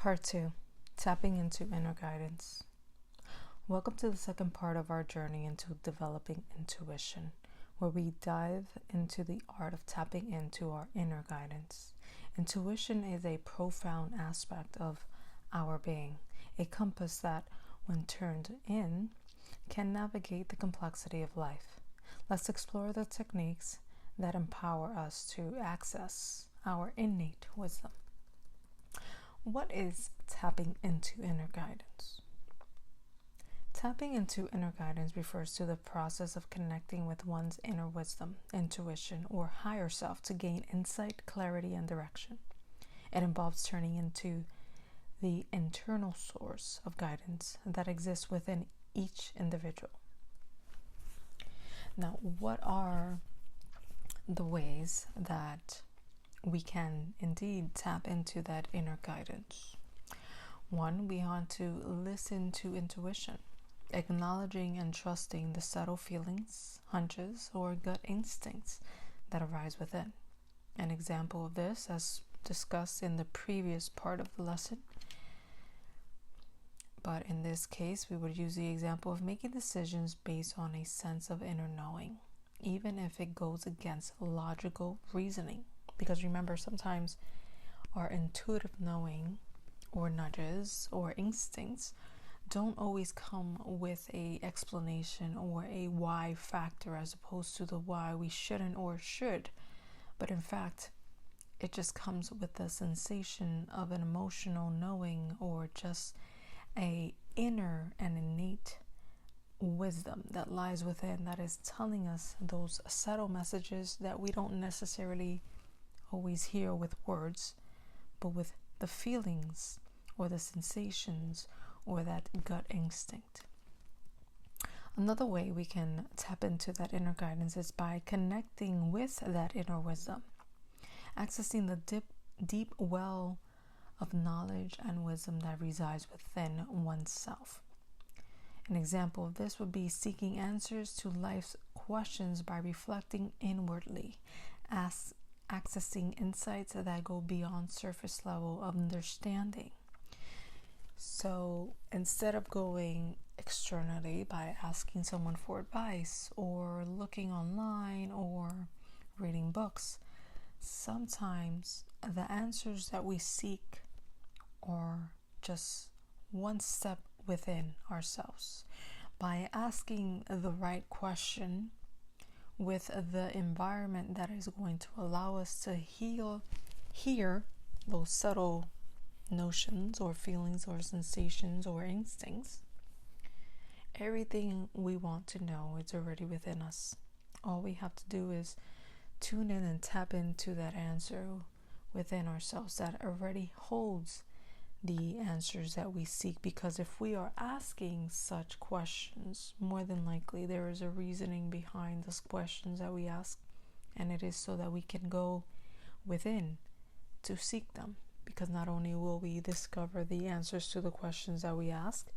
Part 2, Tapping into Inner Guidance. Welcome to the second part of our journey into developing intuition, where we dive into the art of tapping into our inner guidance. Intuition is a profound aspect of our being, a compass that, when turned in, can navigate the complexity of life. Let's explore the techniques that empower us to access our innate wisdom. What is tapping into inner guidance? Tapping into inner guidance refers to the process of connecting with one's inner wisdom, intuition, or higher self to gain insight, clarity, and direction. It involves turning into the internal source of guidance that exists within each individual. Now, what are the ways that we can indeed tap into that inner guidance? One, we want to listen to intuition, acknowledging and trusting the subtle feelings, hunches, or gut instincts that arise within. An example of this, as discussed in the previous part of the lesson, but in this case, we would use the example of making decisions based on a sense of inner knowing, even if it goes against logical reasoning. Because remember, sometimes our intuitive knowing or nudges or instincts don't always come with a explanation or a why factor, as opposed to the why we shouldn't or should. But in fact, it just comes with the sensation of an emotional knowing, or just a inner and innate wisdom that lies within, that is telling us those subtle messages that we don't necessarily always hear with words, but with the feelings or the sensations or that gut instinct. Another way we can tap into that inner guidance is by connecting with that inner wisdom, accessing the deep well of knowledge and wisdom that resides within oneself. An example of this would be seeking answers to life's questions by reflecting inwardly, accessing insights that go beyond surface level of understanding. So instead of going externally by asking someone for advice or looking online or reading books, sometimes the answers that we seek are just one step within ourselves. By asking the right question with the environment that is going to allow us to hear those subtle notions or feelings or sensations or instincts, everything we want to know is already within us. All we have to do is tune in and tap into that answer within ourselves that already holds the answers that we seek. Because if we are asking such questions, more than likely there is a reasoning behind those questions that we ask, and it is so that we can go within to seek them. Because not only will we discover the answers to the questions that we ask,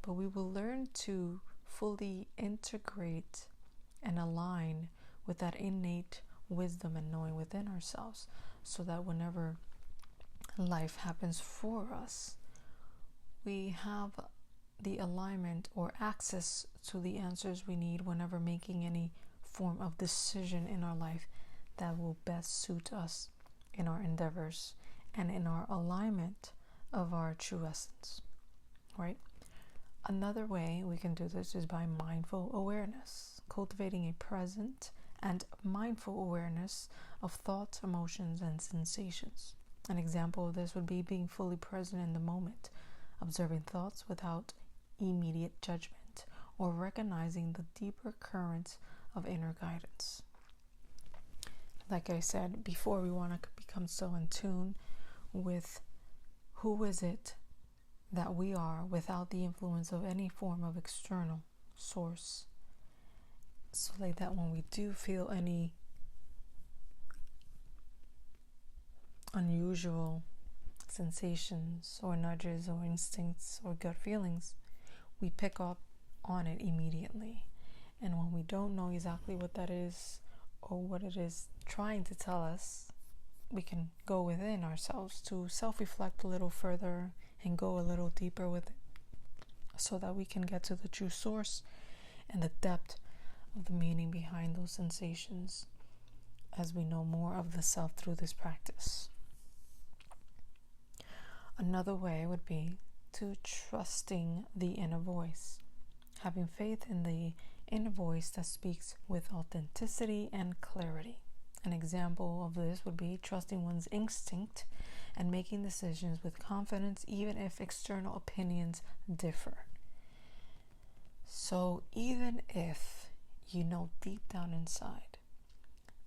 but we will learn to fully integrate and align with that innate wisdom and knowing within ourselves, so that whenever life happens for us, we have the alignment or access to the answers we need whenever making any form of decision in our life that will best suit us in our endeavors and in our alignment of our true essence, right? Another way we can do this is by mindful awareness, cultivating a present and mindful awareness of thoughts, emotions, and sensations. An example of this would be being fully present in the moment, observing thoughts without immediate judgment, or recognizing the deeper currents of inner guidance. Like I said before, we want to become so in tune with who is it that we are without the influence of any form of external source. So like that when we do feel any unusual sensations or nudges or instincts or gut feelings, we pick up on it immediately. And when we don't know exactly what that is or what it is trying to tell us, we can go within ourselves to self-reflect a little further and go a little deeper with it, so that we can get to the true source and the depth of the meaning behind those sensations as we know more of the self through this practice. Another way would be to trusting the inner voice, having faith in the inner voice that speaks with authenticity and clarity. An example of this would be trusting one's instinct and making decisions with confidence, even if external opinions differ. So even if you know deep down inside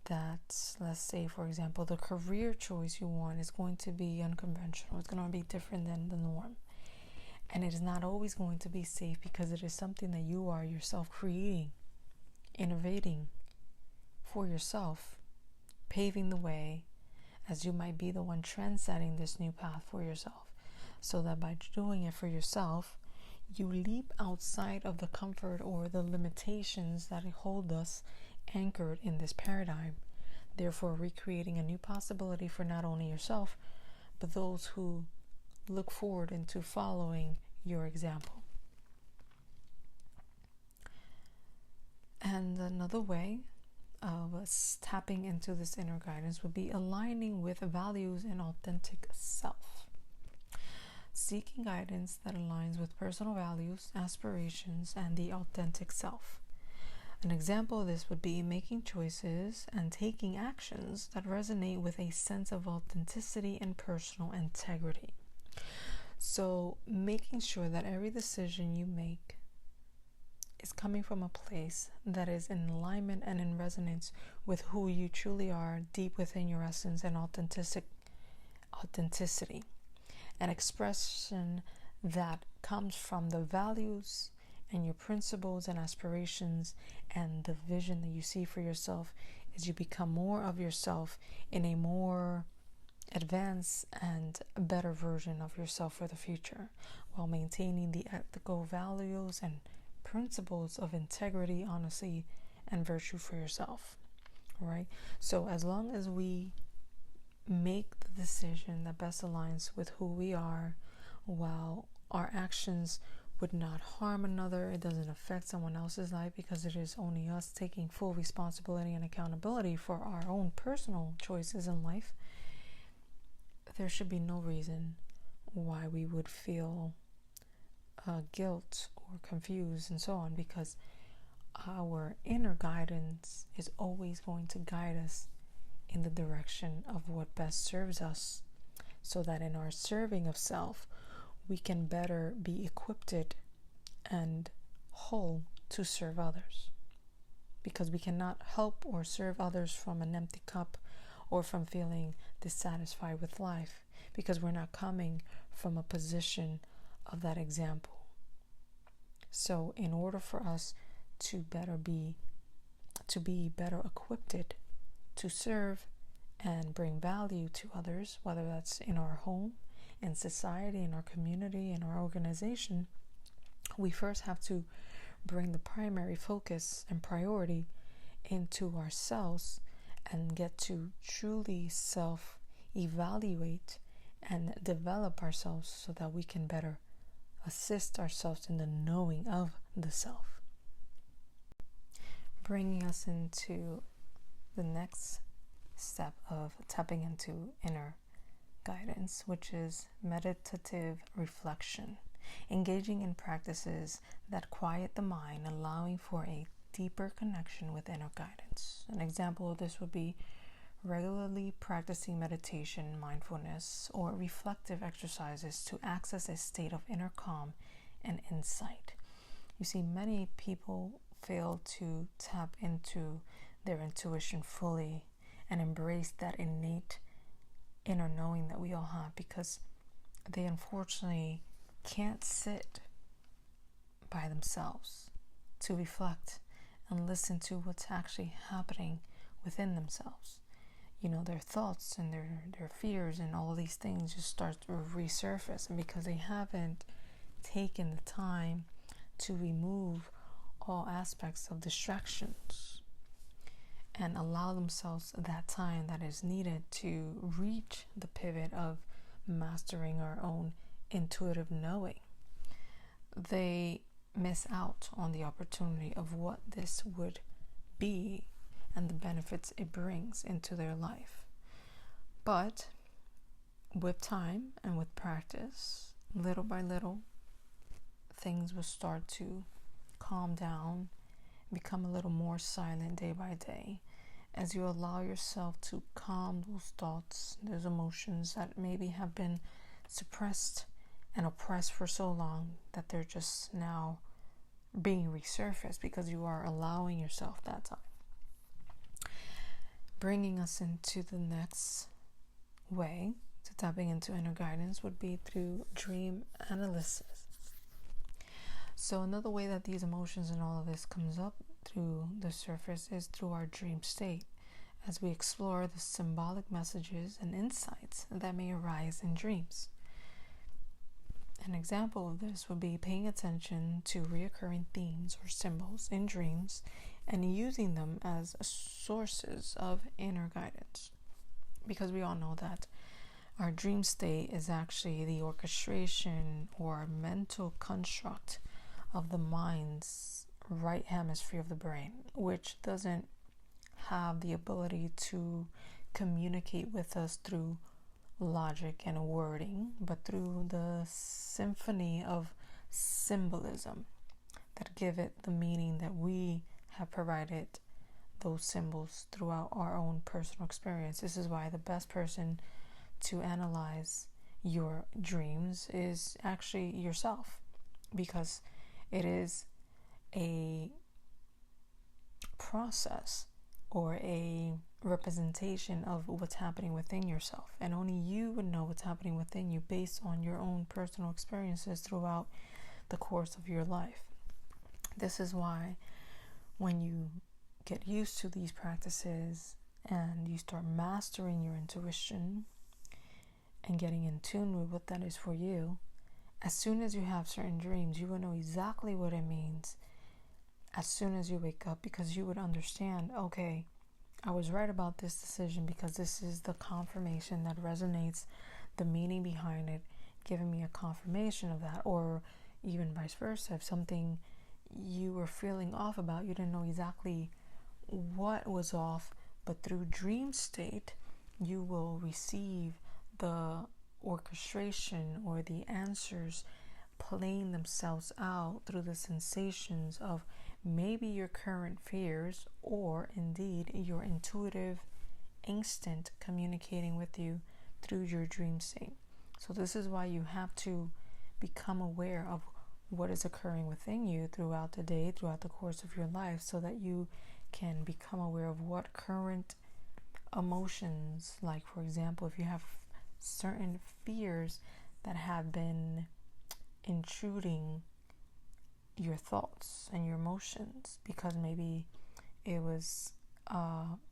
that, let's say, for example, the career choice you want is going to be unconventional, it's going to be different than the norm, and it is not always going to be safe because it is something that you are yourself creating, innovating for yourself, paving the way, as you might be the one trendsetting this new path for yourself, so that by doing it for yourself, you leap outside of the comfort or the limitations that hold us anchored in this paradigm, therefore recreating a new possibility for not only yourself, but those who look forward into following your example. And another way of us tapping into this inner guidance would be aligning with values and authentic self. Seeking guidance that aligns with personal values, aspirations, and the authentic self. An example of this would be making choices and taking actions that resonate with a sense of authenticity and personal integrity. So making sure that every decision you make is coming from a place that is in alignment and in resonance with who you truly are deep within your essence and authenticity. An expression that comes from the values and your principles and aspirations and the vision that you see for yourself as you become more of yourself in a more advanced and better version of yourself for the future, while maintaining the ethical values and principles of integrity, honesty, and virtue for yourself. Right? So as long as we make the decision that best aligns with who we are, while our actions would not harm another, it doesn't affect someone else's life, because it is only us taking full responsibility and accountability for our own personal choices in life, there should be no reason why we would feel guilt or confused and so on, because our inner guidance is always going to guide us in the direction of what best serves us, so that in our serving of self, we can better be equipped and whole to serve others. Because we cannot help or serve others from an empty cup or from feeling dissatisfied with life, because we're not coming from a position of that example. So in order for us to be better equipped to serve and bring value to others, whether that's in our home, in society, in our community, in our organization, we first have to bring the primary focus and priority into ourselves and get to truly self-evaluate and develop ourselves so that we can better assist ourselves in the knowing of the self. Bringing us into the next step of tapping into inner guidance, which is meditative reflection, engaging in practices that quiet the mind, allowing for a deeper connection with inner guidance. An example of this would be regularly practicing meditation, mindfulness, or reflective exercises to access a state of inner calm and insight. You see, many people fail to tap into their intuition fully and embrace that innate inner knowing that we all have, because they unfortunately can't sit by themselves to reflect and listen to what's actually happening within themselves. You know, their thoughts and their fears and all these things just start to resurface, and because they haven't taken the time to remove all aspects of distractions. and allow themselves that time that is needed to reach the pivot of mastering our own intuitive knowing, they miss out on the opportunity of what this would be and the benefits it brings into their life. But with time and with practice, little by little, things will start to calm down, become a little more silent day by day, as you allow yourself to calm those thoughts, those emotions that maybe have been suppressed and oppressed for so long that they're just now being resurfaced because you are allowing yourself that time. Bringing us into the next way to tapping into inner guidance would be through dream analysis. So another way that these emotions and all of this comes up through the surface is through our dream state, as we explore the symbolic messages and insights that may arise in dreams. An example of this would be paying attention to recurring themes or symbols in dreams and using them as sources of inner guidance. Because we all know that our dream state is actually the orchestration or mental construct of the mind's right hemisphere of the brain, which doesn't have the ability to communicate with us through logic and wording, but through the symphony of symbolism that give it the meaning that we have provided those symbols throughout our own personal experience. This is why the best person to analyze your dreams is actually yourself, because it is a process or a representation of what's happening within yourself, and only you would know what's happening within you based on your own personal experiences throughout the course of your life. This is why when you get used to these practices and you start mastering your intuition and getting in tune with what that is for you, as soon as you have certain dreams, you will know exactly what it means as soon as you wake up, because you would understand, okay, I was right about this decision because this is the confirmation that resonates, the meaning behind it, giving me a confirmation of that. Or even vice versa, if something you were feeling off about, you didn't know exactly what was off, but through dream state, you will receive the orchestration or the answers playing themselves out through the sensations of maybe your current fears or indeed your intuitive instinct communicating with you through your dream state. So this is why you have to become aware of what is occurring within you throughout the day, throughout the course of your life, so that you can become aware of what current emotions, like for example, if you have certain fears that have been intruding your thoughts and your emotions because maybe it was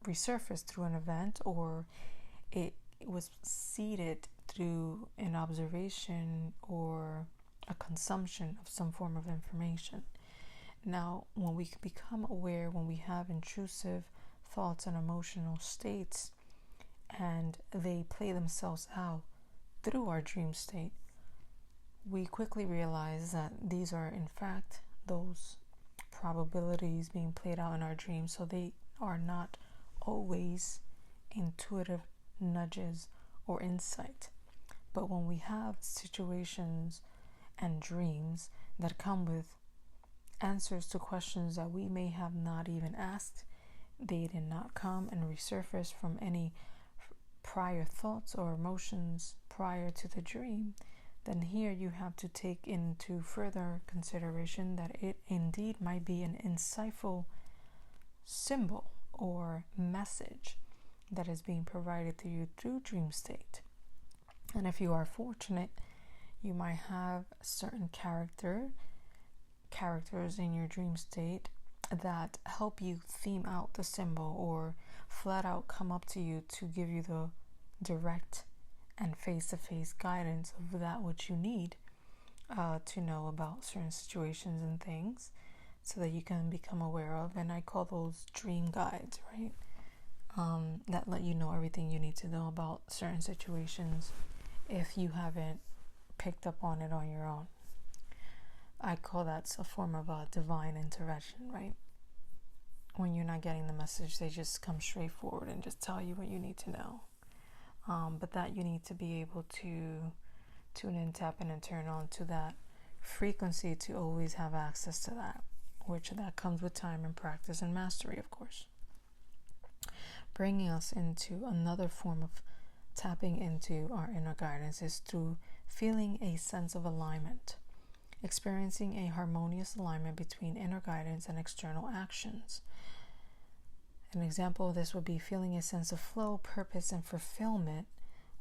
resurfaced through an event, or it was seeded through an observation or a consumption of some form of information. Now, when we become aware, when we have intrusive thoughts and emotional states and they play themselves out through our dream state, we quickly realize that these are in fact those probabilities being played out in our dreams. So they are not always intuitive nudges or insight. But when we have situations and dreams that come with answers to questions that we may have not even asked, they did not come and resurface from any prior thoughts or emotions prior to the dream, then here you have to take into further consideration that it indeed might be an insightful symbol or message that is being provided to you through dream state. And if you are fortunate, you might have certain characters in your dream state that help you theme out the symbol or flat out come up to you to give you the direct and face-to-face guidance of that which you need to know about certain situations and things, so that you can become aware of. And I call those dream guides, right? that let you know everything you need to know about certain situations if you haven't picked up on it on your own. I call that a form of a divine intervention, right? When you're not getting the message, they just come straight forward and just tell you what you need to know. But that you need to be able to tune in, tap in, and turn on to that frequency to always have access to that, which that comes with time and practice and mastery, of course. Bringing us into another form of tapping into our inner guidance is through feeling a sense of alignment, experiencing a harmonious alignment between inner guidance and external actions. An example of this would be feeling a sense of flow, purpose, and fulfillment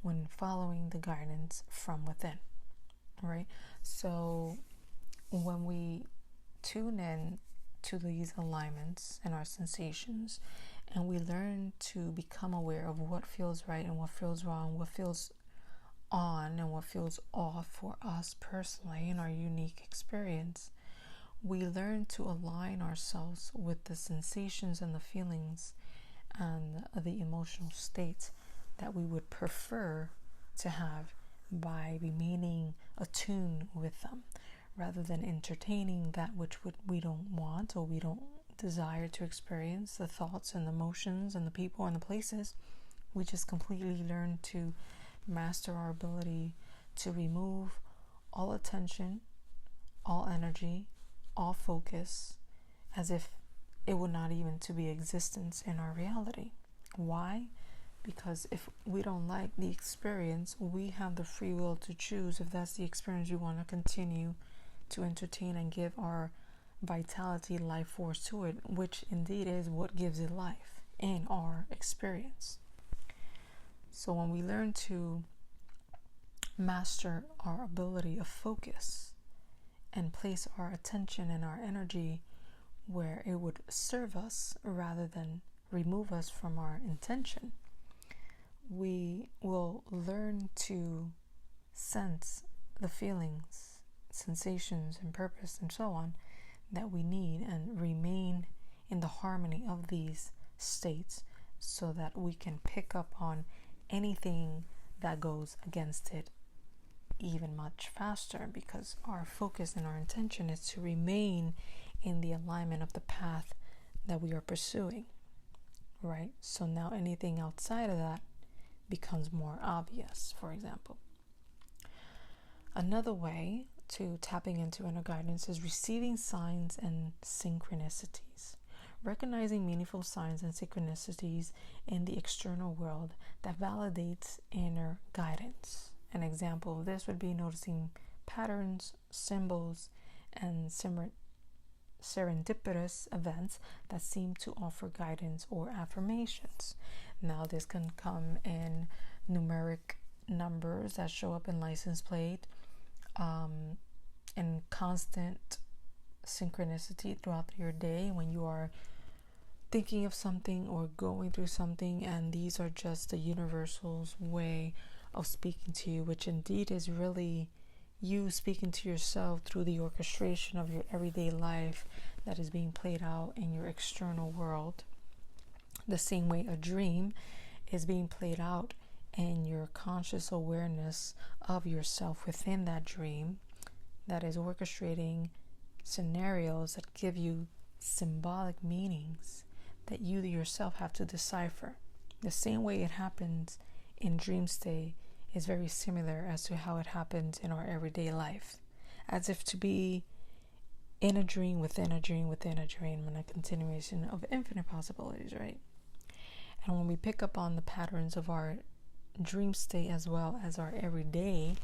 when following the guidance from within, right? So when we tune in to these alignments and our sensations, and we learn to become aware of what feels right and what feels wrong, what feels on and what feels off for us personally in our unique experience, we learn to align ourselves with the sensations and the feelings and the emotional states that we would prefer to have by remaining attuned with them, rather than entertaining that which we don't want or we don't desire to experience, the thoughts and the emotions and the people and the places. We just completely learn to master our ability to remove all attention, all energy, all focus, as if it would not even to be existence in our reality. Why? Because if we don't like the experience, we have the free will to choose if that's the experience we want to continue to entertain and give our vitality, life force to it, which indeed is what gives it life in our experience. So when we learn to master our ability of focus and place our attention and our energy where it would serve us rather than remove us from our intention, we will learn to sense the feelings, sensations, and purpose and so on that we need and remain in the harmony of these states so that we can pick up on anything that goes against it even much faster, because our focus and our intention is to remain in the alignment of the path that we are pursuing, right? So now anything outside of that becomes more obvious, for example. Another way to tapping into inner guidance is receiving signs and synchronicities. Recognizing meaningful signs and synchronicities in the external world that validates inner guidance. An example of this would be noticing patterns, symbols, and serendipitous events that seem to offer guidance or affirmations. Now, this can come in numeric numbers that show up in license plate, and constant synchronicity throughout your day when you are thinking of something or going through something, and these are just the universal's way of speaking to you, which indeed is really you speaking to yourself through the orchestration of your everyday life that is being played out in your external world. The same way a dream is being played out in your conscious awareness of yourself within that dream, that is orchestrating scenarios that give you symbolic meanings that you yourself have to decipher. The same way it happens in dream state is very similar as to how it happens in our everyday life, as if to be in a dream within a dream within a dream, and a continuation of infinite possibilities, right? And when we pick up on the patterns of our dream state as well as our everyday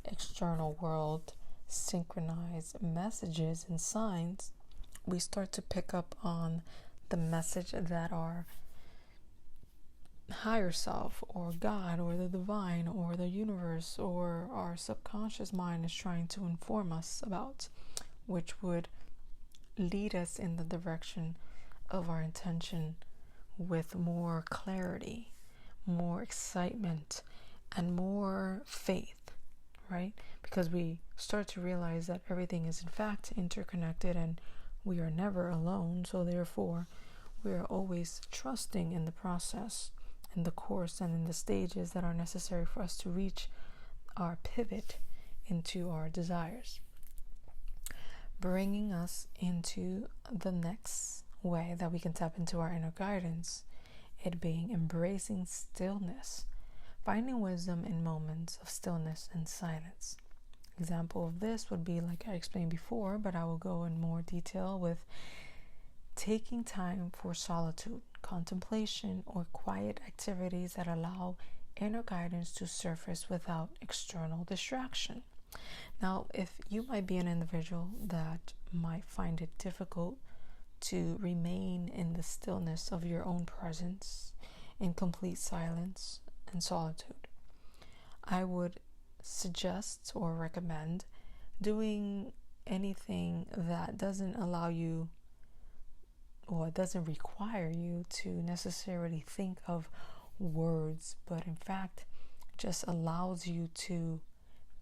external world synchronized messages and signs, we start to pick up on the message that our higher self or God or the divine or the universe or our subconscious mind is trying to inform us about, which would lead us in the direction of our intention with more clarity, more excitement, and more faith, right? Because we start to realize that everything is in fact interconnected and we are never alone. So therefore, we are always trusting in the process, in the course, and in the stages that are necessary for us to reach our pivot into our desires, bringing us into the next way that we can tap into our inner guidance, it being embracing stillness, finding wisdom in moments of stillness and silence. Example of this would be, like I explained before, but I will go in more detail with taking time for solitude, contemplation, or quiet activities that allow inner guidance to surface without external distraction. Now, if you might be an individual that might find it difficult to remain in the stillness of your own presence, in complete silence and solitude, I would suggest or recommend doing anything that doesn't allow you, or it doesn't require you to necessarily think of words, but in fact just allows you to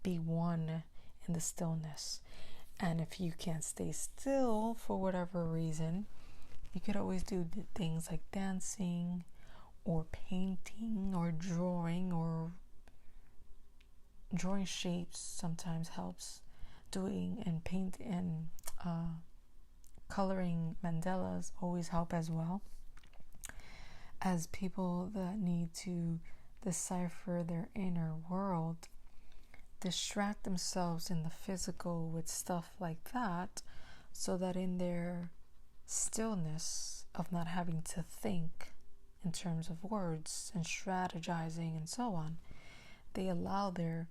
be one in the stillness. And if you can't stay still for whatever reason, you could always do things like dancing or painting or drawing shapes sometimes helps. Doing and paint and coloring mandalas always help as well. As people that need to decipher their inner world, distract themselves in the physical with stuff like that, so that in their stillness of not having to think in terms of words and strategizing and so on, they allow their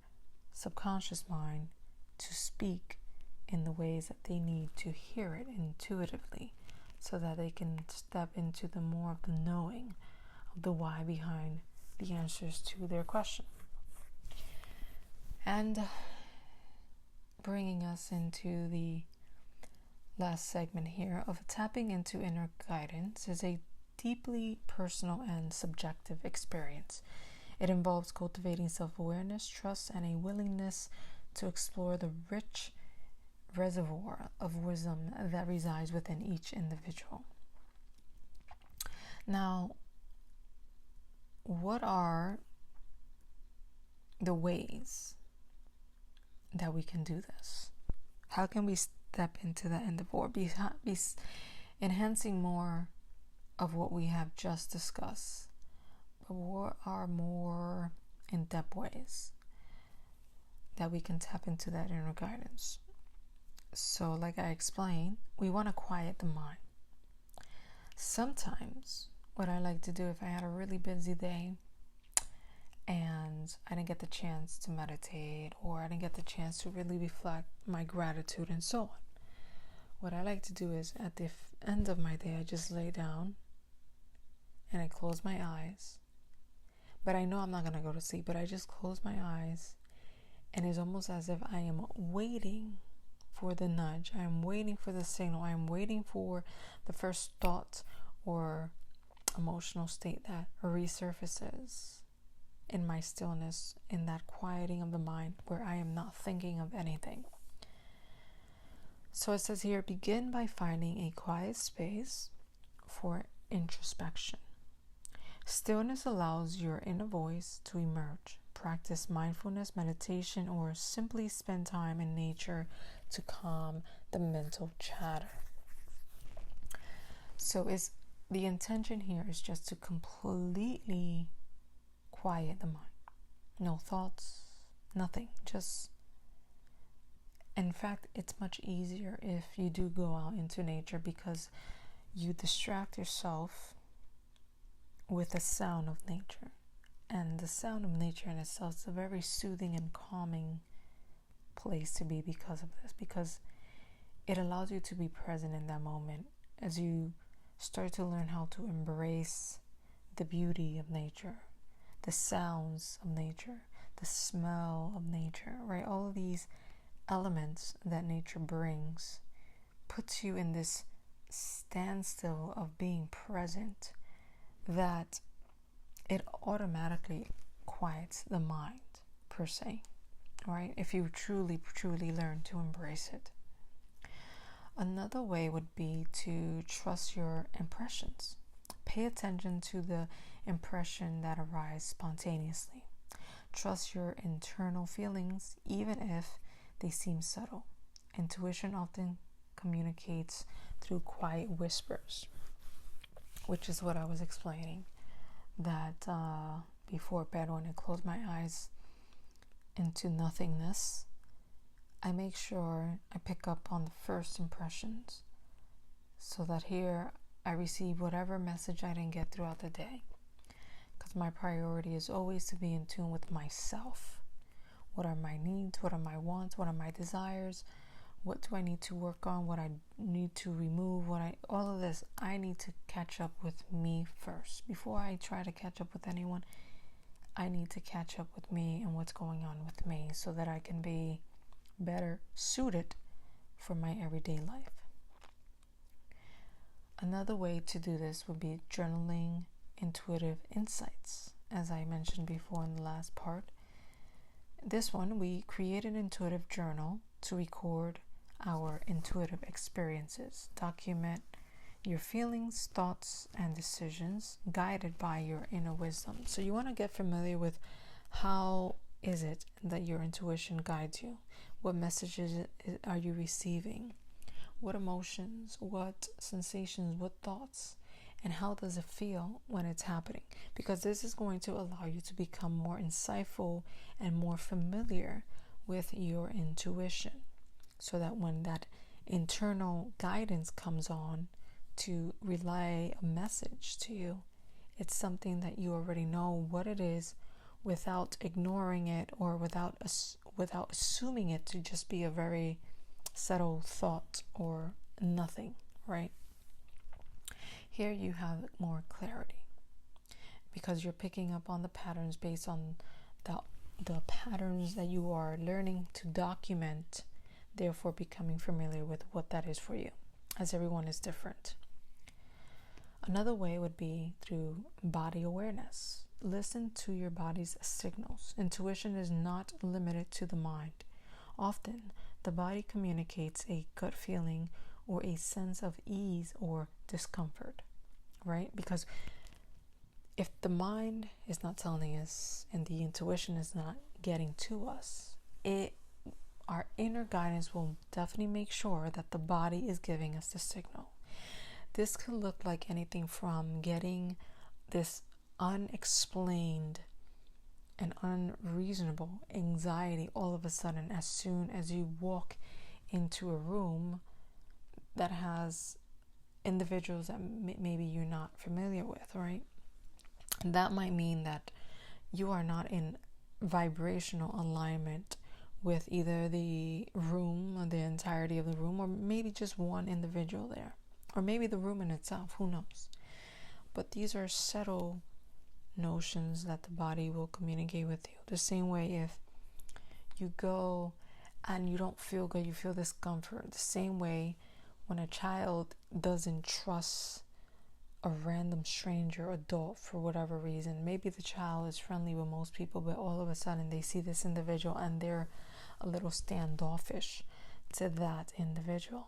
subconscious mind to speak in the ways that they need to hear it intuitively, so that they can step into the more of the knowing of the why behind the answers to their question. And bringing us into the last segment here of tapping into inner guidance is a deeply personal and subjective experience. It involves cultivating self-awareness, trust, and a willingness to explore the rich reservoir of wisdom that resides within each individual. Now, what are the ways that we can do this? How can we step into that endeavor, be enhancing more of what we have just discussed? But what are more in-depth ways that we can tap into that inner guidance? So, like I explained, we want to quiet the mind. Sometimes what I like to do, if I had a really busy day and I didn't get the chance to meditate, or I didn't get the chance to really reflect my gratitude and so on, what I like to do is at the end of my day, I just lay down and I close my eyes. But I know I'm not going to go to sleep, but I just close my eyes, and it's almost as if I am waiting for the nudge. I am waiting for the signal. I am waiting for the first thought or emotional state that resurfaces in my stillness, in that quieting of the mind where I am not thinking of anything. So it says here, begin by finding a quiet space for introspection. Stillness allows your inner voice to emerge. Practice mindfulness, meditation, or simply spend time in nature to calm the mental chatter. So the intention here is just to completely quiet the mind. No thoughts, nothing. Just, in fact, it's much easier if you do go out into nature, because you distract yourself with the sound of nature. And the sound of nature in itself is a very soothing and calming place to be because of this, because it allows you to be present in that moment as you start to learn how to embrace the beauty of nature, the sounds of nature, the smell of nature, right? All of these elements that nature brings puts you in this standstill of being present, that it automatically quiets the mind, per se, right? If you truly learn to embrace it. Another way would be to trust your impressions. Pay attention to the impression that arises spontaneously. Trust your internal feelings, even if they seem subtle. Intuition often communicates through quiet whispers, which is what I was explaining. That before bed, when I close my eyes into nothingness, I make sure I pick up on the first impressions, so that here I receive whatever message I didn't get throughout the day. Because my priority is always to be in tune with myself. What are my needs? What are my wants? What are my desires? What do I need to work on? What I need to remove? All of this, I need to catch up with me first. Before I try to catch up with anyone, I need to catch up with me and what's going on with me, so that I can be better suited for my everyday life. Another way to do this would be journaling intuitive insights. As I mentioned before in the last part, this one, we create an intuitive journal to record our intuitive experiences. Document your feelings, thoughts, and decisions guided by your inner wisdom. So you want to get familiar with how is it that your intuition guides you? What messages are you receiving? What emotions, what sensations, what thoughts, and how does it feel when it's happening? Because this is going to allow you to become more insightful and more familiar with your intuition, so that when that internal guidance comes on to relay a message to you, it's something that you already know what it is, without ignoring it, or without assuming it to just be a very subtle thought or nothing, right? Here you have more clarity, because you're picking up on the patterns based on the patterns that you are learning to document, therefore becoming familiar with what that is for you, as everyone is different. Another way would be through body awareness. Listen to your body's signals. Intuition is not limited to the mind. Often, the body communicates a gut feeling or a sense of ease or discomfort, right? Because if the mind is not telling us and the intuition is not getting to us, our inner guidance will definitely make sure that the body is giving us the signal. This could look like anything from getting this unexplained and unreasonable anxiety all of a sudden as soon as you walk into a room that has individuals that maybe you're not familiar with, right? That might mean that you are not in vibrational alignment with either the room or the entirety of the room, or maybe just one individual there, or maybe the room in itself, who knows? But these are subtle notions that the body will communicate with you. The same way if you go and you don't feel good, you feel discomfort. The same way when a child doesn't trust a random stranger, adult, for whatever reason. Maybe the child is friendly with most people, but all of a sudden they see this individual and they're a little standoffish to that individual.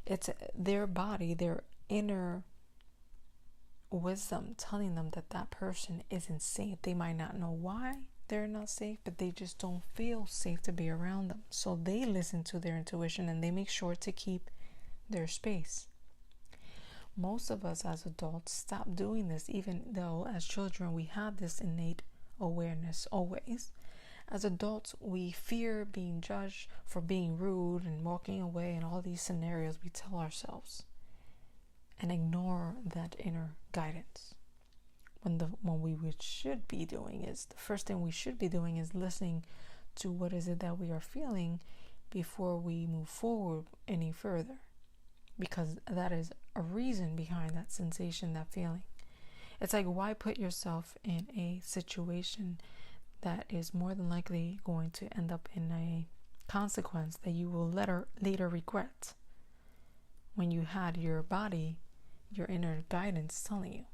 It's their body, their inner wisdom telling them that that person isn't safe. They might not know why they're not safe, but they just don't feel safe to be around them. So they listen to their intuition and they make sure to keep their space. Most of us as adults stop doing this, even though as children we have this innate awareness always. As adults, we fear being judged for being rude and walking away, and all these scenarios we tell ourselves, and ignore that inner guidance. When we should be doing is, the first thing we should be doing is listening to what is it that we are feeling before we move forward any further. Because that is a reason behind that sensation, that feeling. It's like, why put yourself in a situation that is more than likely going to end up in a consequence that you will later regret, when you had your body, your inner guidance telling you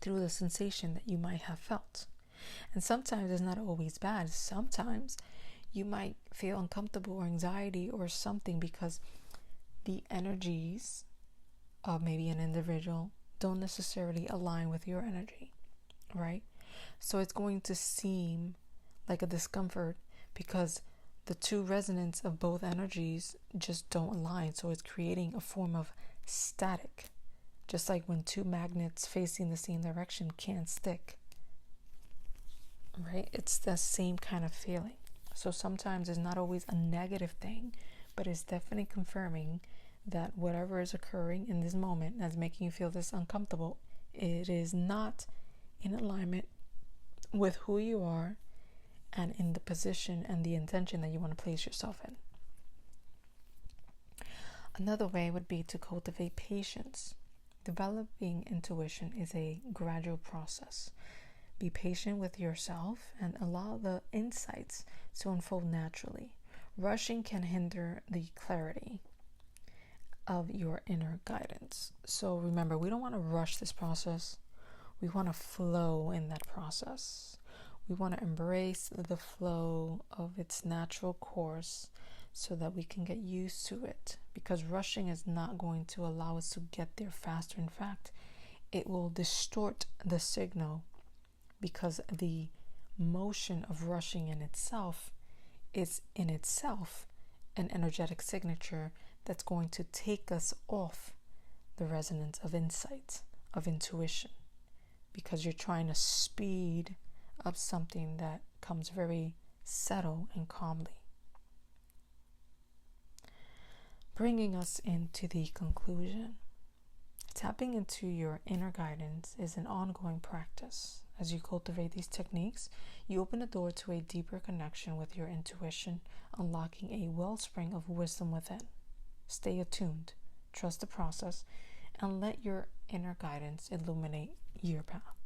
through the sensation that you might have felt. And sometimes it's not always bad. Sometimes you might feel uncomfortable or anxiety or something because the energies of maybe an individual don't necessarily align with your energy, right? So it's going to seem like a discomfort because the two resonance of both energies just don't align. So it's creating a form of static, just like when two magnets facing the same direction can't stick, right? It's the same kind of feeling. So sometimes it's not always a negative thing, but it's definitely confirming that whatever is occurring in this moment that's making you feel this uncomfortable, it is not in alignment with who you are and in the position and the intention that you want to place yourself in. Another way would be to cultivate patience. Developing intuition is a gradual process. Be patient with yourself and allow the insights to unfold naturally. Rushing can hinder the clarity of your inner guidance. So remember, we don't want to rush this process. We want to flow in that process. We want to embrace the flow of its natural course so that we can get used to it, because rushing is not going to allow us to get there faster. In fact, it will distort the signal, because the motion of rushing in itself is in itself an energetic signature that's going to take us off the resonance of insight, of intuition, because you're trying to speed up something that comes very subtle and calmly. Bringing us into the conclusion, tapping into your inner guidance is an ongoing practice. As you cultivate these techniques, you open the door to a deeper connection with your intuition, unlocking a wellspring of wisdom within. Stay attuned, trust the process, and let your inner guidance illuminate your path.